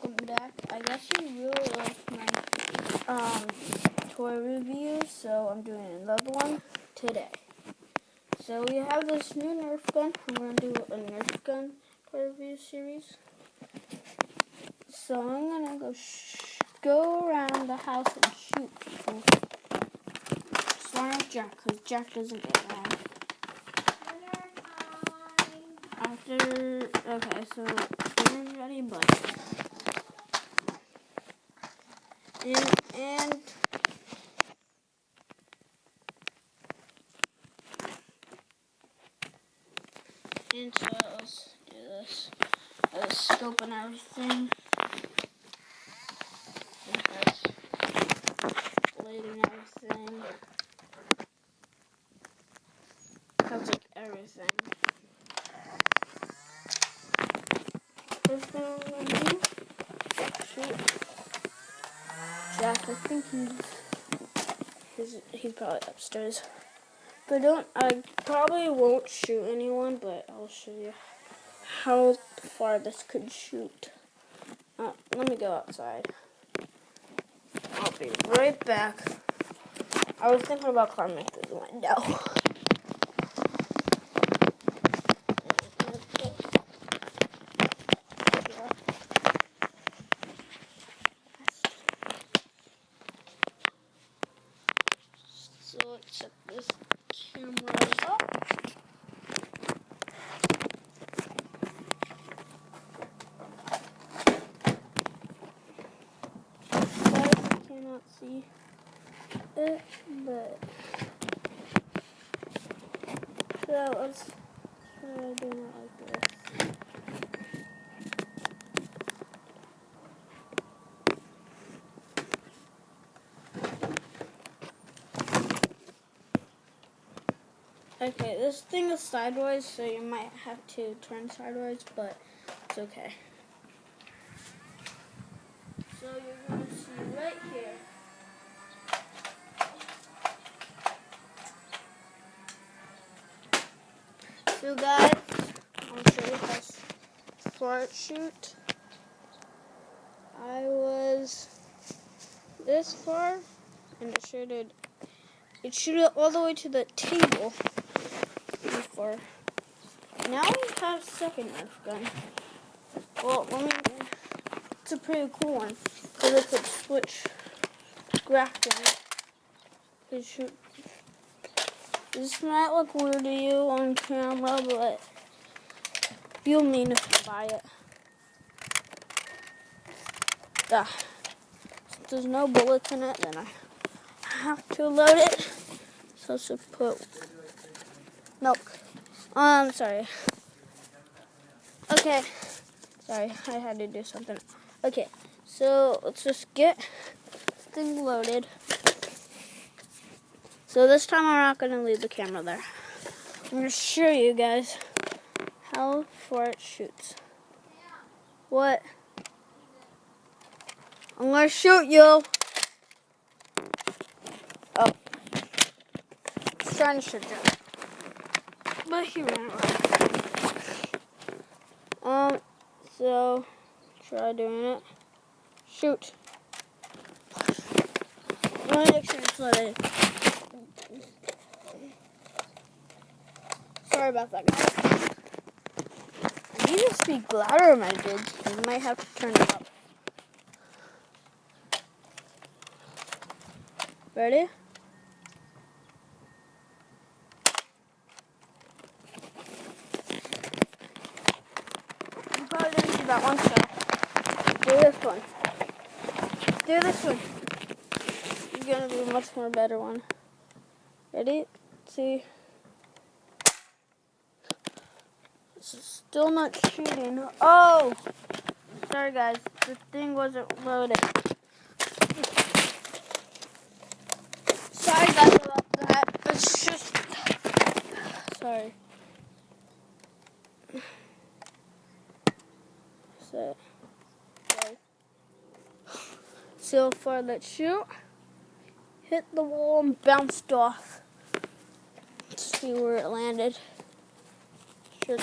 welcome back. I guess you really liked my toy review, so I'm doing another one today. So we have this new Nerf gun. I'm going to do a Nerf gun toy review series. So I'm going to go around the house and shoot people. Starting with Jack, because Jack doesn't get around. Okay, so we're ready, but and so let's do this. Let's scope and everything. It has blade and everything. Has like everything. First thing I'm gonna do, shoot Jack. I think he's probably upstairs. But I probably won't shoot anyone, but I'll show you how far this could shoot. Let me go outside. I'll be right back. I was thinking about climbing through the window. So let's set this camera up. I cannot see it, but so let's try doing it like this. Okay, this thing is sideways, so you might have to turn sideways, but it's okay. So you're going to see right here. So guys, I'll show you how far it shoot. I was this far, and it shooted all the way to the table before. Now we have second Nerf gun. Well, it's a pretty cool one because it could switch graphics. It shoot. This might look weird to you on camera, but you'll mean if you buy it. If there's no bullets in it, then I have to load it. So let's just put milk. Sorry. Okay. Sorry, I had to do something. Okay, so let's just get this thing loaded. So this time I'm not going to leave the camera there. I'm going to show you guys how far it shoots. What? I'm going to shoot you. Oh. I was trying to shoot you. But he ran away. So try doing it. Shoot. Let me make sure it's loaded. Sorry about that, guys. I need to speak louder in my vids. You might have to turn it up. Ready? You probably didn't see that one, so do this one. Do this one. You're gonna do a much more better one. Ready? See? This is still not shooting. Oh! Sorry guys, the thing wasn't loaded. Sorry guys about that. It's just... Sorry. So far, let's shoot. Hit the wall and bounced off. Let's see where it landed. Shoot.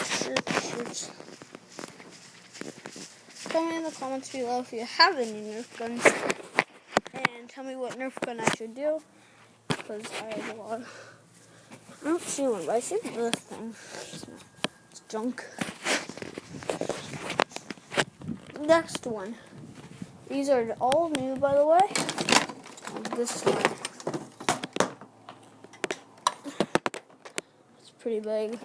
tell me in the comments below if you have any Nerf guns. And tell me what Nerf gun I should do. Because I have a lot. I don't see one, but I see this thing. It's junk. Next one. These are all new, by the way. And this one. It's pretty big.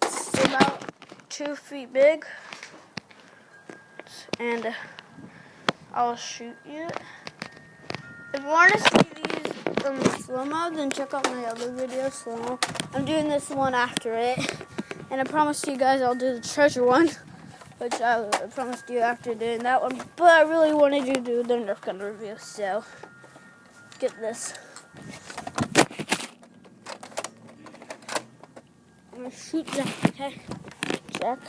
It's about 2 feet big. And I'll shoot you. If you want to see these slow-mo, then check out my other video, slow-mo. I'm doing this one after it. And I promised you guys I'll do the treasure one, which I promised you after doing that one. But I really wanted to do the Nerf gun review, so get this. I'm going to shoot Jack, okay? Jack.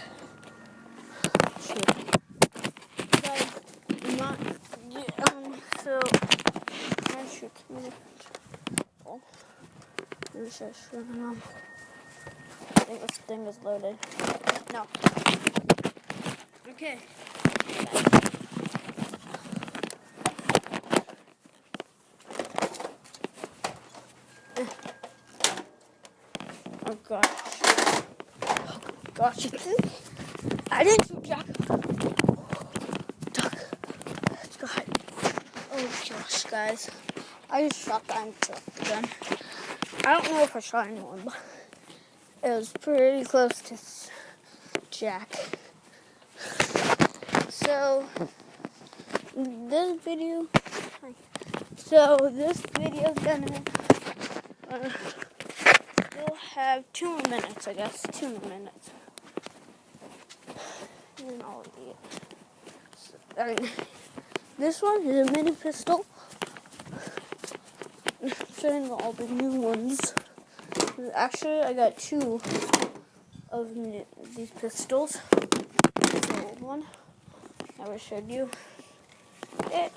Shoot. Guys, I'm not, so, I'm going to shoot me. Oh. There's a shooting on. I think this thing is loaded. No. Okay. Oh gosh. Oh gosh. I didn't shoot Jack. Duck. Let's go ahead. Oh gosh, guys. I just shot that gun. I don't know if I shot anyone, but it was pretty close to Jack. So this video is gonna we'll have 2 more minutes, I guess. 2 more minutes. And I'll eat. So, this one is a mini pistol. I'm showing all the new ones. Actually, I got 2 of these pistols. This is the old one. I already showed you it.